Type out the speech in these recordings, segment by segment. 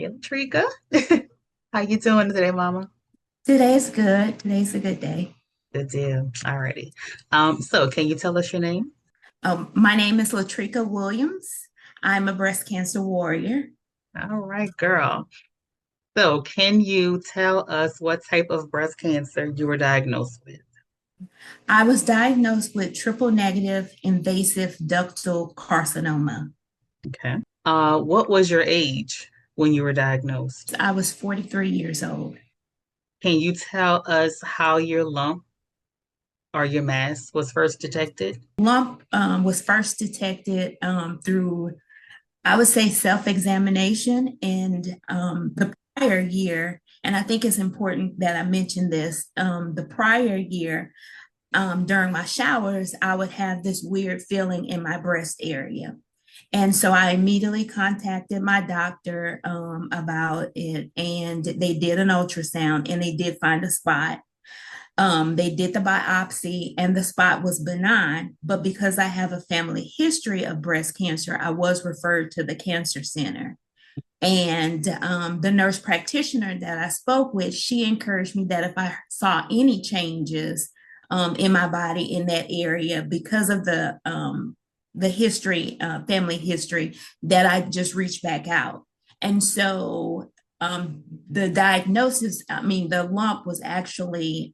Hey, LaTrika. How you doing today, Mama? Today's good. Today's a good day. Good deal. Alrighty. So can you tell us your name? My name is LaTrika Williams. I'm a breast cancer warrior. All right, girl. So can you tell us what type of breast cancer you were diagnosed with? I was diagnosed with triple negative invasive ductal carcinoma. Okay. What was your age when you were diagnosed? I was 43 years old. Can you tell us how your lump or your mass was first detected? Lump was first detected through, I would say, self-examination and the prior year. And I think it's important that I mention this. The prior year, during my showers, I would have this weird feeling in my breast area. And so I immediately contacted my doctor about it, and they did an ultrasound and they did find a spot. They did the biopsy, and the spot was benign. But because I have a family history of breast cancer, I was referred to the cancer center. And the nurse practitioner that I spoke with, she encouraged me that if I saw any changes in my body in that area because of the history, family history, that I just reach back out. And so the diagnosis, I mean, the lump was actually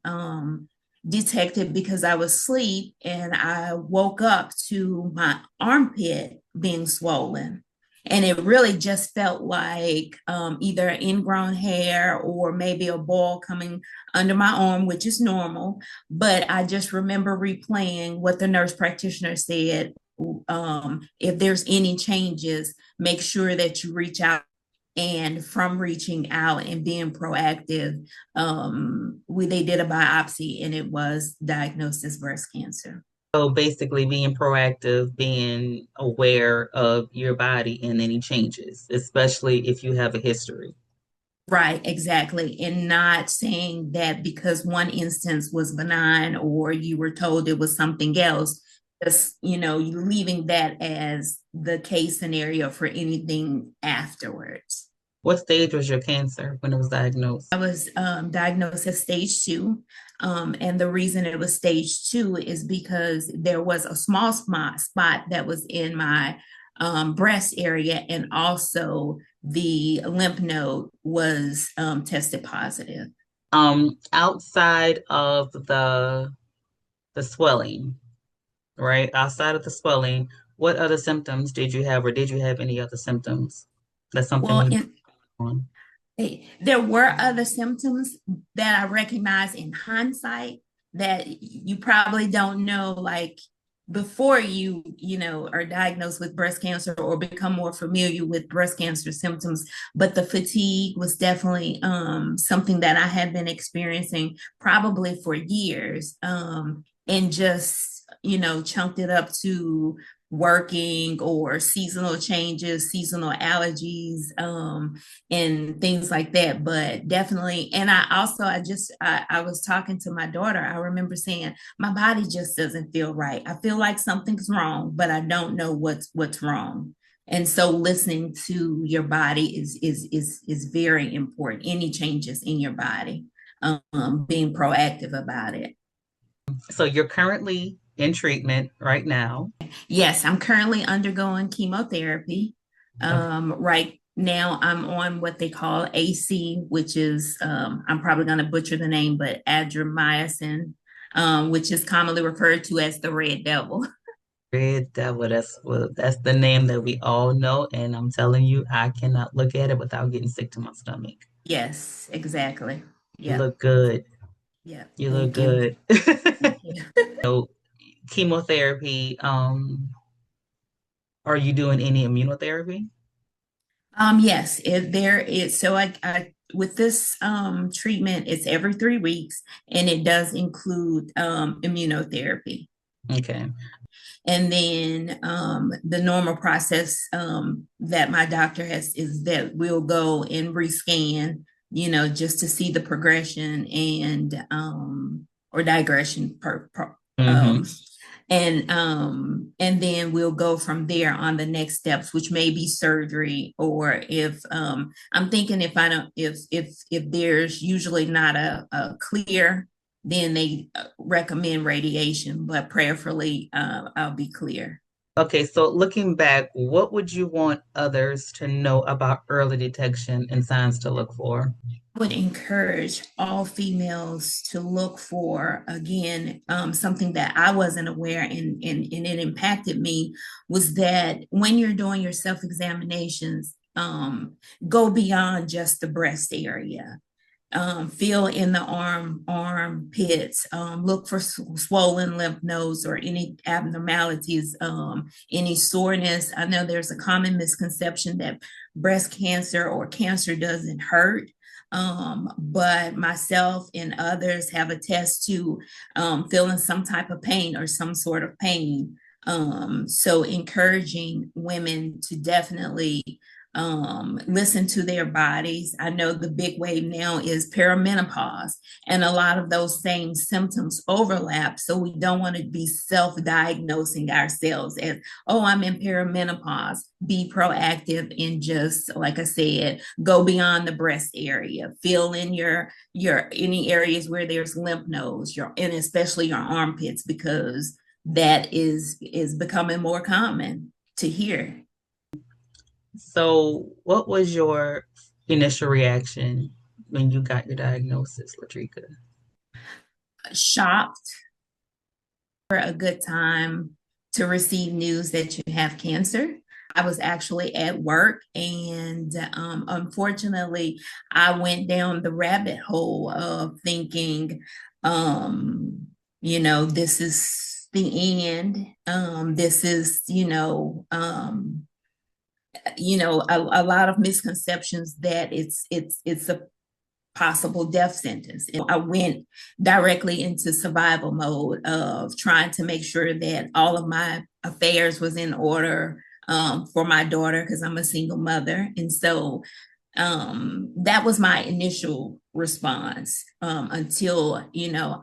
detected because I was asleep and I woke up to my armpit being swollen. And it really just felt like either ingrown hair or maybe a ball coming under my arm, which is normal. But I just remember replaying what the nurse practitioner said. If there's any changes, make sure that you reach out. And from reaching out and being proactive, they did a biopsy and it was diagnosed as breast cancer. So basically being proactive, being aware of your body and any changes, especially if you have a history. Right, exactly. And not saying that because one instance was benign or you were told it was something else, just, leaving that as the case scenario for anything afterwards. What stage was your cancer when it was diagnosed? I was diagnosed as stage two. And the reason it was stage two is because there was a small spot that was in my breast area, and also the lymph node was tested positive. Outside of the swelling, right? Outside of the swelling, what other symptoms did you have, or did you have any other symptoms? That's something Well, you in, on. there were other symptoms that I recognize in hindsight that you probably don't know, like before you are diagnosed with breast cancer or become more familiar with breast cancer symptoms. But the fatigue was definitely something that I had been experiencing probably for years, and just chunked it up to working or seasonal changes, seasonal allergies, and things like that. But definitely, and I was talking to my daughter. I remember saying, my body just doesn't feel right. I feel like something's wrong, but I don't know what's wrong. And so listening to your body is very important. Any changes in your body, being proactive about it. So you're currently in treatment right now. Yes, I'm currently undergoing chemotherapy. Okay. Right now, I'm on what they call AC, which is, I'm probably going to butcher the name, but adriamycin, which is commonly referred to as the red devil. Red Devil, that's the name that we all know, and I'm telling you, I cannot look at it without getting sick to my stomach. Yes, exactly. You Yep. look good. Yep. You look Thank you. good. Thank you. So chemotherapy, are you doing any immunotherapy? Yes, there is. So I with this treatment, it's every 3 weeks, and it does include immunotherapy. Okay. And then the normal process that my doctor has is that we'll go and rescan, just to see the progression and or digression per Mm-hmm. And then we'll go from there on the next steps, which may be surgery, or if I'm thinking, if I don't if there's usually not a clear, then they recommend radiation, but prayerfully I'll be clear. Okay, so looking back, what would you want others to know about early detection and signs to look for? Would encourage all females to look for, again, something that I wasn't aware, and it impacted me, was that when you're doing your self-examinations, go beyond just the breast area. Feel in the armpits, look for swollen lymph nodes or any abnormalities, any soreness. I know there's a common misconception that breast cancer or cancer doesn't hurt. But myself and others have attested to feeling some type of pain or some sort of pain. So encouraging women to definitely listen to their bodies. I know the big wave now is perimenopause, and a lot of those same symptoms overlap. So we don't want to be self diagnosing ourselves as, oh, I'm in perimenopause. Be proactive and, just like I said, go beyond the breast area. Feel in your any areas where there's lymph nodes, and especially your armpits, because that is becoming more common to hear. So, what was your initial reaction when you got your diagnosis, LaTrika? Shocked, for a good time to receive news that you have cancer. I was actually at work, and unfortunately, I went down the rabbit hole of thinking, this is the end. This is, a lot of misconceptions that it's a possible death sentence. And I went directly into survival mode of trying to make sure that all of my affairs was in order, for my daughter, because I'm a single mother. And so that was my initial response, until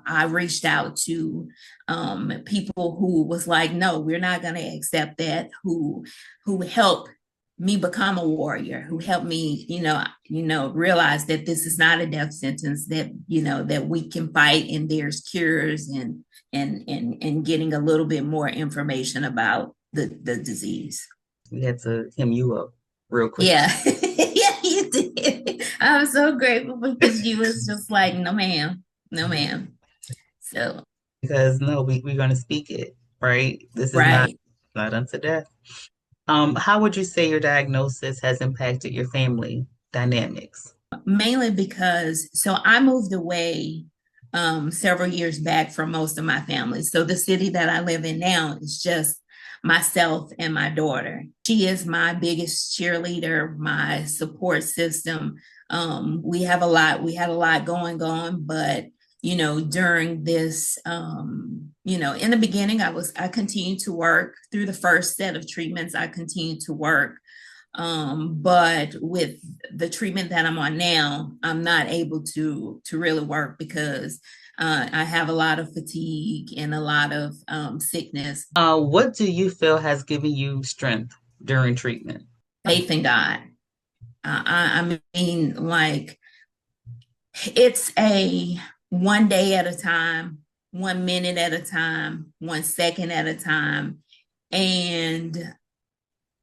I reached out to people who was like, no, we're not going to accept that, who helped me become a warrior, who helped me, realize that this is not a death sentence, that that we can fight, and there's cures, and getting a little bit more information about the disease. We had to hem you up real quick Yeah. Yeah, you did. I'm so grateful, because you was just like, no, ma'am, no, ma'am. So, because no, we're going to speak it, right? This is right. not unto death. How would you say your diagnosis has impacted your family dynamics? Mainly because, so I moved away several years back from most of my family. So the city that I live in now is just myself and my daughter. She is my biggest cheerleader, my support system. We had a lot going on, but during this, in the beginning, I continued to work through the first set of treatments. I continued to work, but with the treatment that I'm on now, I'm not able to really work, because I have a lot of fatigue and a lot of sickness. What do you feel has given you strength during treatment? Faith in God. I mean, like, it's a one day at a time, 1 minute at a time, 1 second at a time, and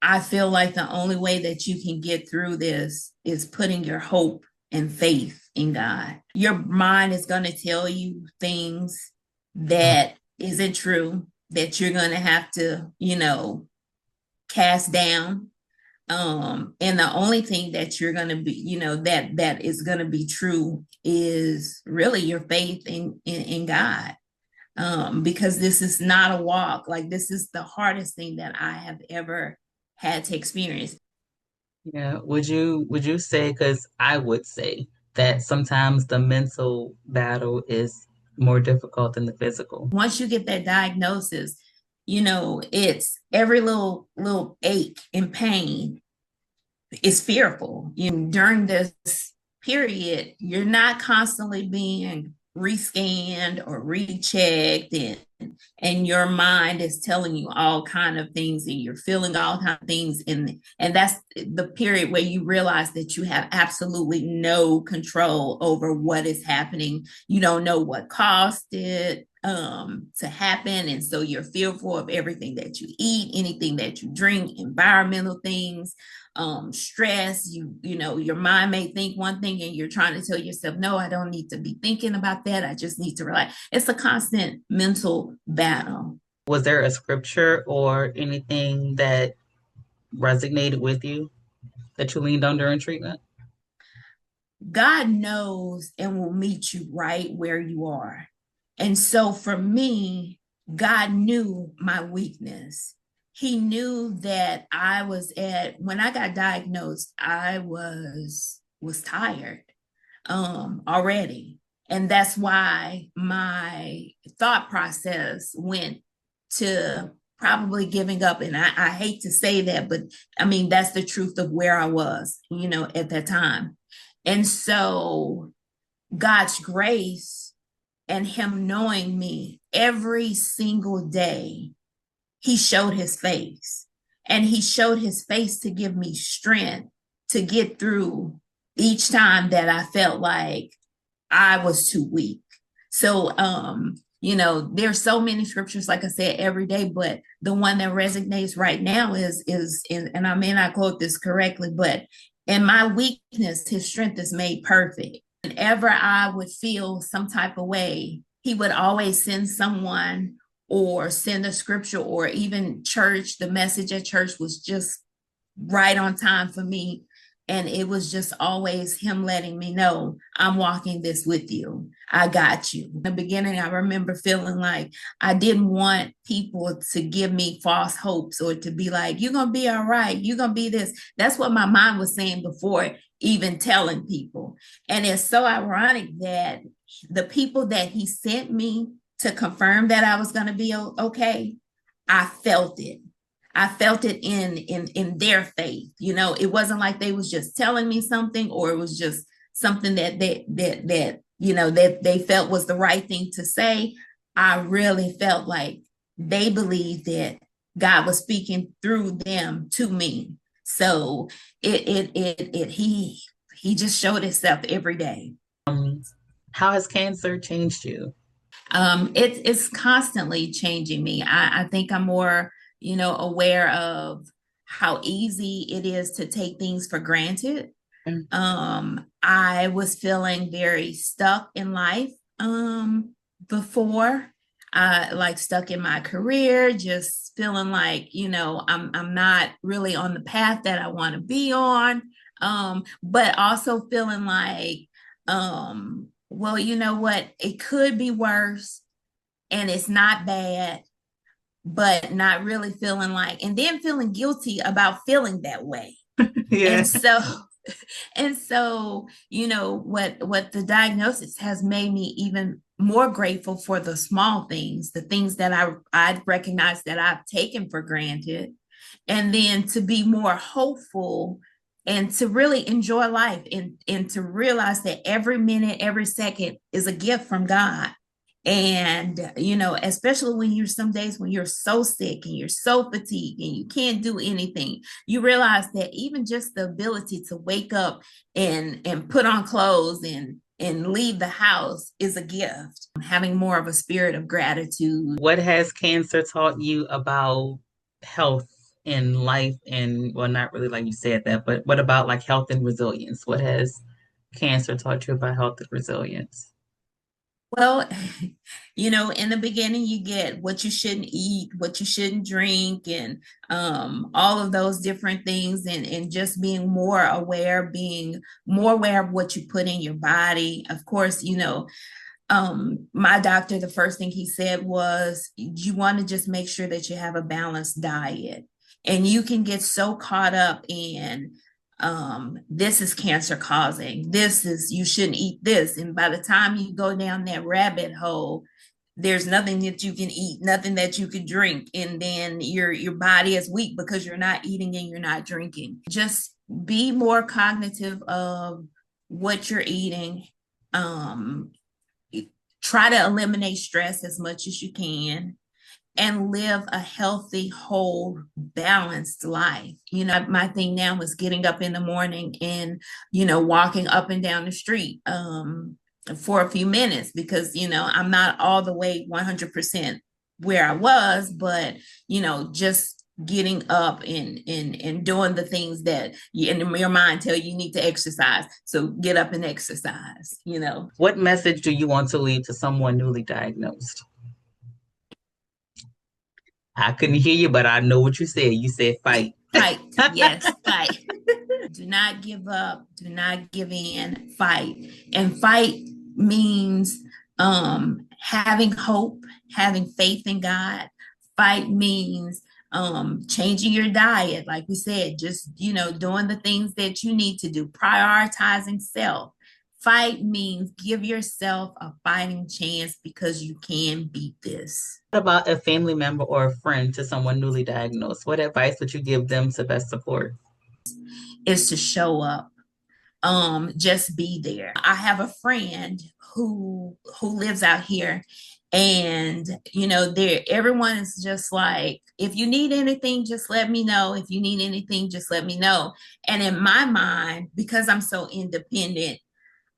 I feel like the only way that you can get through this is putting your hope and faith in God. Your mind is going to tell you things that isn't true, that you're going to have to, cast down. And the only thing that you're going to be, that is going to be true is really your faith in God. Because this is not a walk. Like, this is the hardest thing that I have ever had to experience. Yeah, would you say, because I would say that sometimes the mental battle is more difficult than the physical. Once you get that diagnosis, it's every little ache and pain is fearful. During this period, you're not constantly being rescanned or rechecked, and your mind is telling you all kind of things and you're feeling all kind of things, and that's the period where you realize that you have absolutely no control over what is happening. You don't know what caused it to happen, and so you're fearful of everything that you eat, anything that you drink, environmental things, stress. You know your mind may think one thing and you're trying to tell yourself, no, I don't need to be thinking about that, I just need to relax. It's a constant mental battle. Was there a scripture or anything that resonated with you that you leaned on during treatment? God knows and will meet you right where you are. And so for me, God knew my weakness. He knew that I was at, when I got diagnosed, I was tired already. And that's why my thought process went to probably giving up. And I hate to say that, but I mean, that's the truth of where I was, at that time. And so God's grace and Him knowing me every single day, He showed His face. And He showed His face to give me strength to get through each time that I felt like I was too weak. So, there's so many scriptures, like I said, every day, but the one that resonates right now is and I may not quote this correctly, but in my weakness, his strength is made perfect. Whenever I would feel some type of way, he would always send someone or send a scripture, or even church. The message at church was just right on time for me. And it was just always him letting me know, I'm walking this with you. I got you. In the beginning, I remember feeling like I didn't want people to give me false hopes or to be like, you're going to be all right. You're going to be this. That's what my mind was saying before even telling people. And it's so ironic that the people that he sent me to confirm that I was going to be okay, I felt it. I felt it in their faith. It wasn't like they was just telling me something, or it was just something that they felt was the right thing to say. I really felt like they believed that God was speaking through them to me. So he just showed himself every day. How has cancer changed you? It's constantly changing me. I think I'm more, aware of how easy it is to take things for granted. I was feeling very stuck in life before, like stuck in my career, just feeling like, I'm not really on the path that I want to be on. But also feeling like, well, you know what? It could be worse and it's not bad, but not really feeling like, and then feeling guilty about feeling that way. Yeah. And so, what the diagnosis has made me even more grateful for the small things, the things that I recognize that I've taken for granted, and then to be more hopeful and to really enjoy life, and to realize that every minute, every second is a gift from God. And, especially when you're some days when you're so sick and you're so fatigued and you can't do anything, you realize that even just the ability to wake up and put on clothes and leave the house is a gift. Having more of a spirit of gratitude. What has cancer taught you about health and life? And well, not really like you said that, but what about like health and resilience? What has cancer taught you about health and resilience? Well, in the beginning, you get what you shouldn't eat, what you shouldn't drink, and all of those different things, and just being more aware of what you put in your body. Of course, my doctor, the first thing he said was, you want to just make sure that you have a balanced diet. And you can get so caught up in, this is cancer causing, you shouldn't eat this. And by the time you go down that rabbit hole, there's nothing that you can eat, nothing that you could drink. And then your body is weak because you're not eating and you're not drinking. Just be more cognitive of what you're eating. Try to eliminate stress as much as you can and live a healthy, whole, balanced life. My thing now is getting up in the morning and, walking up and down the street for a few minutes because, I'm not all the way 100% where I was, but, just getting up and doing the things that in your mind tell you need to exercise. So get up and exercise. What message do you want to leave to someone newly diagnosed? I couldn't hear you, but I know what you said. You said fight. Fight. Yes, fight. Do not give up. Do not give in. Fight. And fight means having hope, having faith in God. Fight means changing your diet, like we said, just doing the things that you need to do, prioritizing self. Fight means give yourself a fighting chance because you can beat this. What about a family member or a friend to someone newly diagnosed? What advice would you give them to best support? Is to show up, just be there. I have a friend who lives out here, and there everyone is just like, if you need anything just let me know, if you need anything just let me know. And in my mind, because I'm so independent,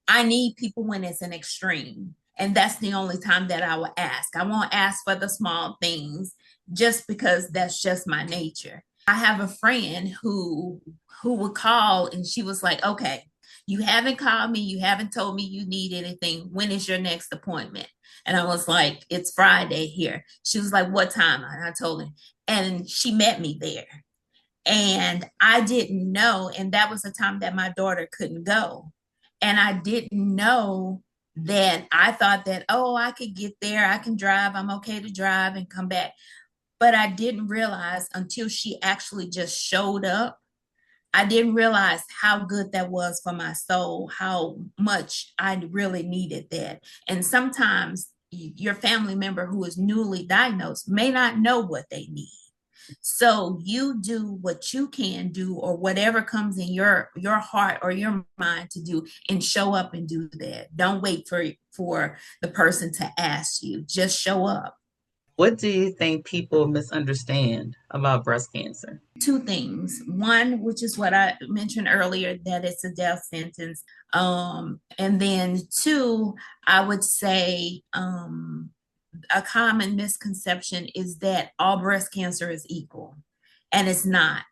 I need people when it's an extreme. And that's the only time that I will ask. I won't ask for the small things just because that's just my nature. I have a friend who would call and she was like, "Okay, you haven't called me, you haven't told me you need anything. When is your next appointment?" And I was like, "It's Friday here." She was like, "What time?" And I told her. And she met me there. And I didn't know. And that was the time that my daughter couldn't go. And I didn't know that. I thought that, oh, I could get there. I can drive. I'm okay to drive and come back. But I didn't realize until she actually just showed up. I didn't realize how good that was for my soul, how much I really needed that. And sometimes your family member who is newly diagnosed may not know what they need. So you do what you can do or whatever comes in your heart or your mind to do and show up and do that. Don't wait for the person to ask you. Just show up. What do you think people misunderstand about breast cancer? Two things. One, which is what I mentioned earlier, that it's a death sentence. And then two, I would say a common misconception is that all breast cancer is equal, and it's not.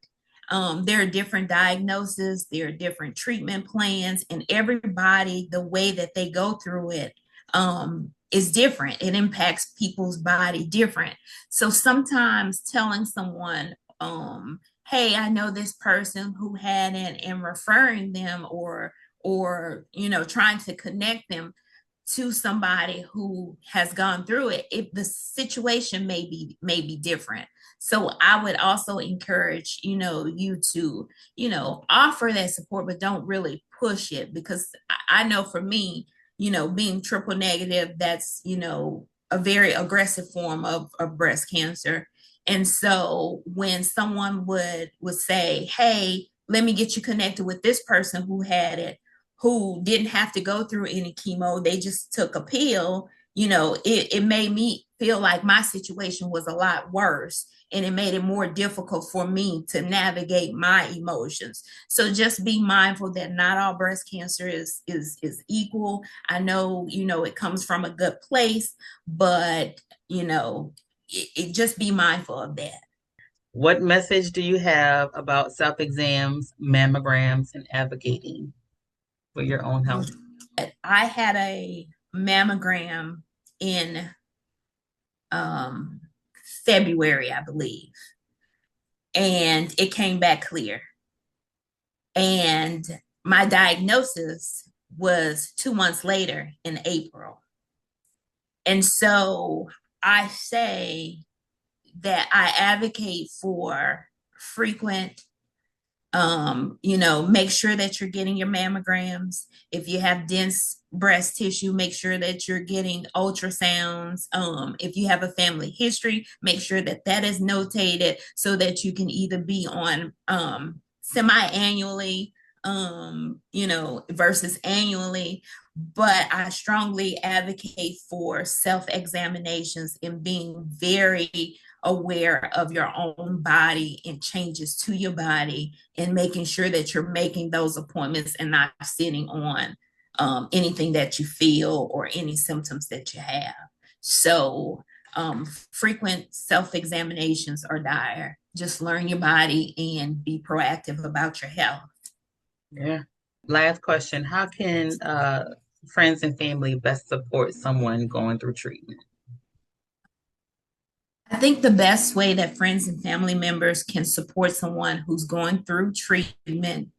There are different diagnoses, there are different treatment plans, and everybody, the way that they go through it, is different. It impacts people's body different. So sometimes telling someone, hey, I know this person who had it, and referring them or trying to connect them to somebody who has gone through it, if the situation may be different. So I would also encourage you to offer that support, but don't really push it, because I know for me, being triple negative, that's a very aggressive form of breast cancer. And so when someone would say, hey, let me get you connected with this person who had it, who didn't have to go through any chemo, they just took a pill, it made me feel like my situation was a lot worse, and it made it more difficult for me to navigate my emotions. So just be mindful that not all breast cancer is equal. I know, it comes from a good place, but it just be mindful of that. What message do you have about self exams, mammograms, and advocating for your own health? I had a mammogram in um, February, I believe, and it came back clear. And my diagnosis was 2 months later in April. And so I say that I advocate for frequent, make sure that you're getting your mammograms. If you have dense breast tissue, make sure that you're getting ultrasounds. If you have a family history, make sure that that is notated so that you can either be on semi-annually versus annually. But I strongly advocate for self examinations and being very aware of your own body and changes to your body, and making sure that you're making those appointments and not sitting on anything that you feel or any symptoms that you have. So, frequent self examinations are dire. Just learn your body and be proactive about your health. Yeah. Last question. How can friends and family best support someone going through treatment? I think the best way that friends and family members can support someone who's going through treatment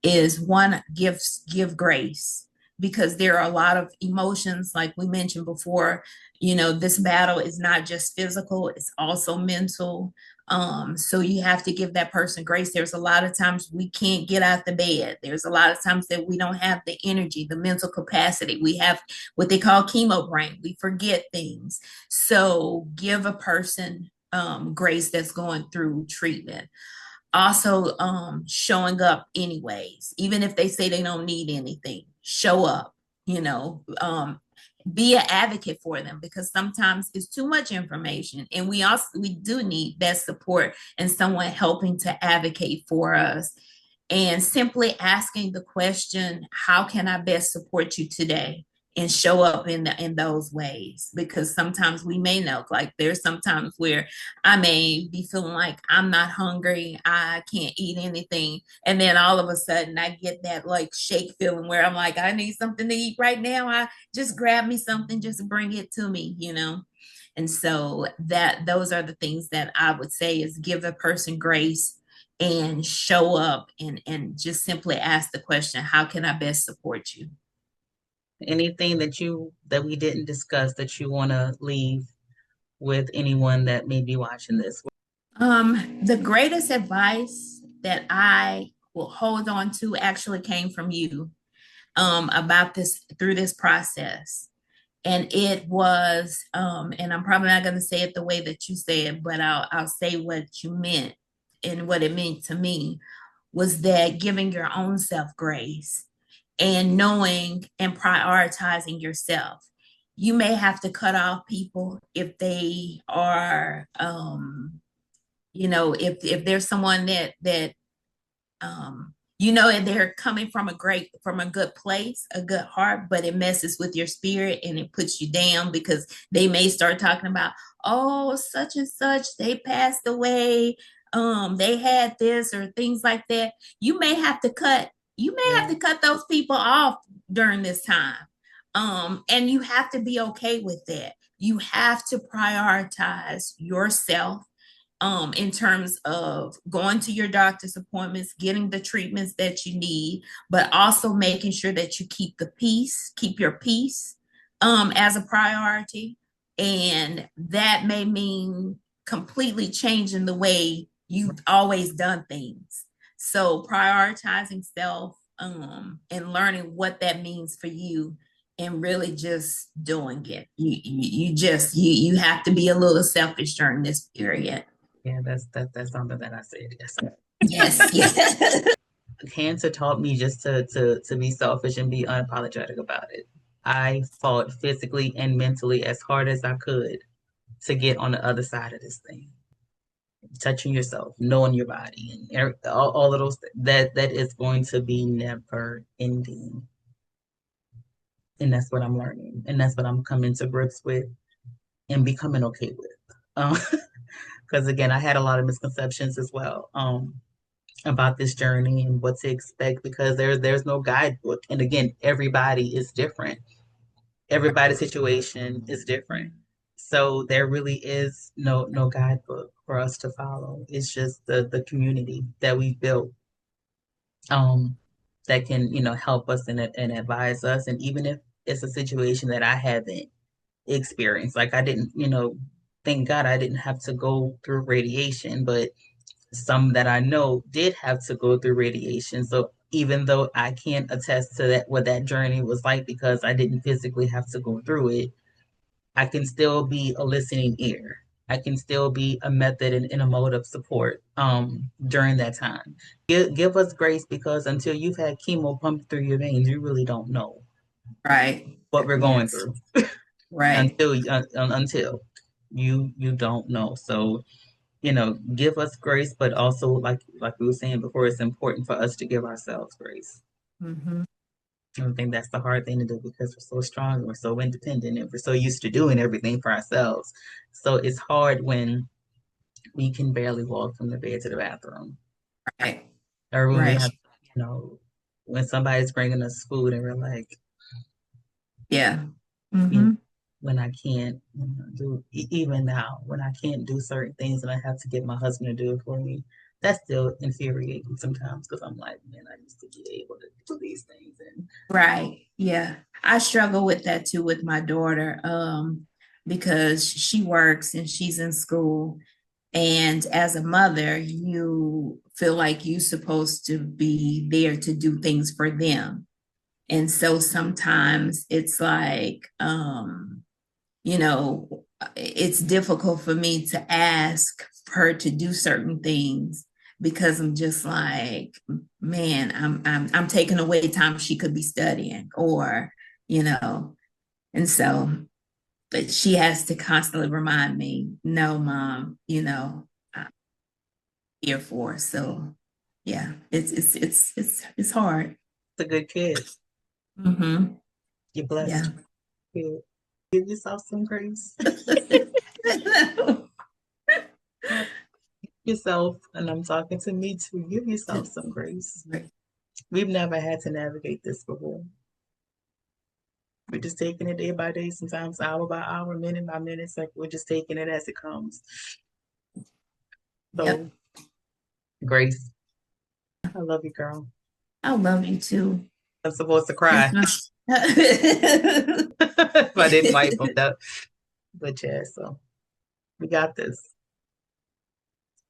is one, give grace, because there are a lot of emotions like we mentioned before. This battle is not just physical, it's also mental. So you have to give that person grace. There's a lot of times we can't get out the bed. There's a lot of times that we don't have the energy, the mental capacity. We have what they call chemo brain. We forget things. So give a person grace that's going through treatment. Also, showing up anyways, even if they say they don't need anything, show up. you know um, be an advocate for them, because sometimes it's too much information, and we do need that support and someone helping to advocate for us. And simply asking the question, how can I best support you today? And show up in those ways, because sometimes we may know, like there's sometimes where I may be feeling like I'm not hungry, I can't eat anything, and then all of a sudden I get that like shake feeling where I'm like, I need something to eat right now. I just grab me something, just bring it to me. And so that those are the things that I would say is give a person grace and show up, and just simply ask the question, how can I best support you? Anything that we didn't discuss that you want to leave with anyone that may be watching this? The greatest advice that I will hold on to actually came from you, about this through this process. And it was, and I'm probably not going to say it the way that you say it, but I'll say what you meant and what it meant to me, was that giving your own self grace and knowing and prioritizing yourself. You may have to cut off people if they are, if there's someone that they're coming from a good place, a good heart, but it messes with your spirit and it puts you down, because they may start talking about, oh, such and such, they passed away, they had this or things like that. You may have to cut those people off during this time. And you have to be okay with that. You have to prioritize yourself, in terms of going to your doctor's appointments, getting the treatments that you need, but also making sure that you keep your peace, as a priority. And that may mean completely changing the way you've always done things. So prioritizing self, and learning what that means for you, and really just doing it. You have to be a little selfish during this period. Yeah, that's something that I said. Yes. Yes, yes. Cancer taught me just to be selfish and be unapologetic about it. I fought physically and mentally as hard as I could to get on the other side of this thing. Touching yourself, knowing your body, and all of those, that is going to be never ending. And that's what I'm learning, and that's what I'm coming to grips with and becoming okay with. Because again, I had a lot of misconceptions as well. About this journey and what to expect, because there's no guidebook, and again, everybody is different, everybody's situation is different, so there really is no guidebook for us to follow. It's just the community that we've built, um that can help us and advise us. And even if it's a situation that I haven't experienced, like I didn't, thank God I didn't have to go through radiation, but some that I know did have to go through radiation. So even though I can't attest to that, what that journey was like, because I didn't physically have to go through it, I can still be a listening ear. I can still be a method and a mode of support during that time. Give us grace because until you've had chemo pumped through your veins, you really don't know Right. what we're going Yes. through Right. until you don't know. So, give us grace, but also like we were saying before, it's important for us to give ourselves grace. Hmm. I think that's the hard thing to do because we're so strong and we're so independent and we're so used to doing everything for ourselves. So it's hard when we can barely walk from the bed to the bathroom, Right. or when we Right. have, when somebody's bringing us food and we're like, Yeah. you know, Hmm. when I can't do, even now, when I can't do certain things and I have to get my husband to do it for me, that's still infuriating sometimes because I'm like, man, I used to be able to do these things. And Right. Yeah. I struggle with that too with my daughter, because she works and she's in school. And as a mother, you feel like you're supposed to be there to do things for them. And so sometimes it's like, it's difficult for me to ask her to do certain things because I'm just like, man, I'm taking away time she could be studying, or, you know, and so, but she has to constantly remind me, no, mom, I'm here for. So yeah, it's hard. it's a good kid. Mm-hmm. You're Yeah. blessed. Kid. Give yourself some grace. Yourself, and I'm talking to me too. Give yourself some grace. We've never had to navigate this before. We're just taking it day by day, sometimes hour by hour, minute by minute. It's like we're just taking it as it comes. Yep. So, Grace, I love you, girl. I love you too. I'm supposed to It's cry my if I didn't wipe them up. But yeah, so we got this.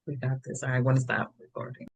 We got this. All right, I want to stop recording.